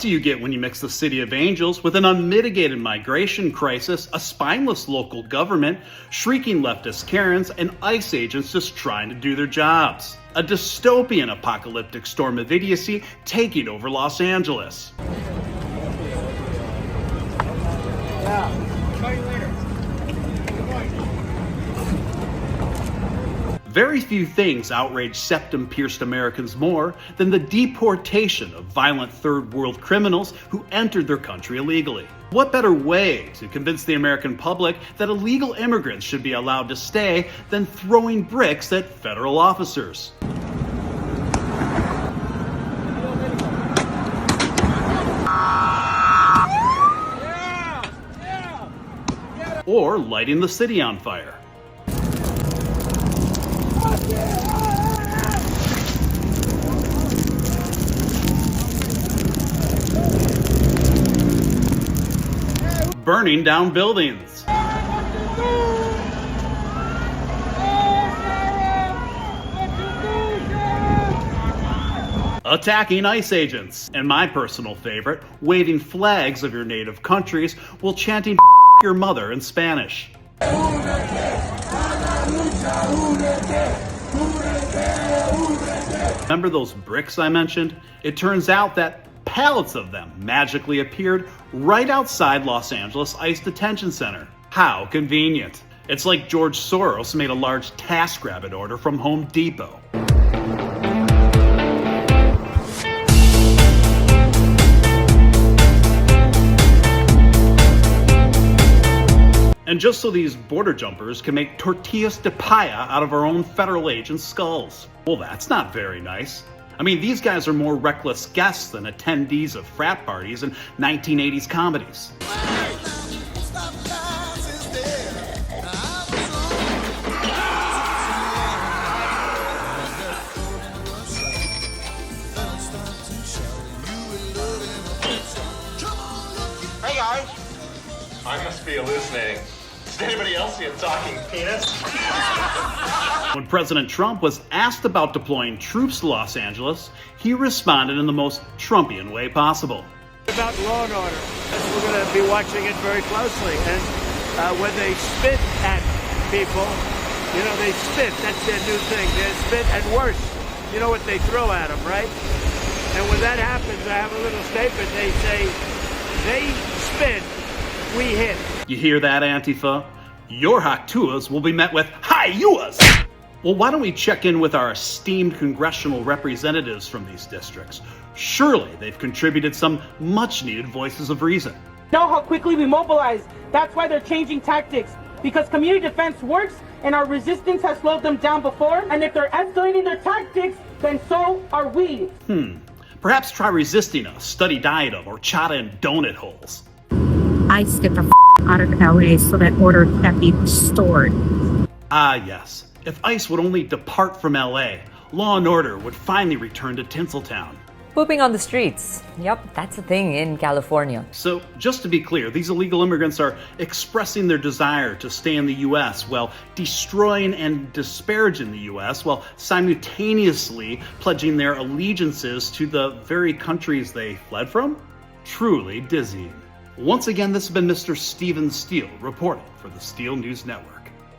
do you get when you mix the City of Angels with an unmitigated migration crisis, a spineless local government, shrieking leftist Karens, and ICE agents just trying to do their jobs? A dystopian apocalyptic storm of idiocy taking over Los Angeles. Call you later. Very few things outrage septum-pierced Americans more than the deportation of violent third world criminals who entered their country illegally. What better way to convince the American public that illegal immigrants should be allowed to stay than throwing bricks at federal officers? Or lighting the city on fire. Burning down buildings. Attacking ICE agents. And my personal favorite, waving flags of your native countries while chanting your mother in Spanish. Remember those bricks I mentioned? It turns out that pallets of them magically appeared right outside Los Angeles ICE detention center. How convenient. It's like George Soros made a large TaskRabbit order from Home Depot. And just so these border jumpers can make tortillas de paya out of our own federal agents' skulls. Well, that's not very nice. I mean, these guys are more reckless guests than attendees of frat parties and 1980s comedies. Hey guys! I must be hallucinating. Does anybody else see a talking penis? When President Trump was asked about deploying troops to Los Angeles, he responded in the most Trumpian way possible. About law and order, we're going to be watching it very closely. And when they spit at people, you know, they spit. That's their new thing. They spit and worse. You know what they throw at them, right? And when that happens, I have a little statement. They say, they spit, we hit. You hear that, Antifa? Your Haktuas will be met with Hi-Yuas! Well, why don't we check in with our esteemed congressional representatives from these districts? Surely they've contributed some much-needed voices of reason. Know how quickly we mobilize. That's why they're changing tactics. Because community defense works and our resistance has slowed them down before. And if they're escalating their tactics, then so are we. Perhaps try resisting us, study diet of horchata and donut holes. ICE get the out of LA so that order can be restored. Ah, yes. If ICE would only depart from LA, law and order would finally return to Tinseltown. Pooping on the streets. Yep, that's a thing in California. So, just to be clear, these illegal immigrants are expressing their desire to stay in the U.S. while destroying and disparaging the U.S. while simultaneously pledging their allegiances to the very countries they fled from? Truly dizzying. Once again, this has been Mr. Stephen Steele reporting for the Steele News Network.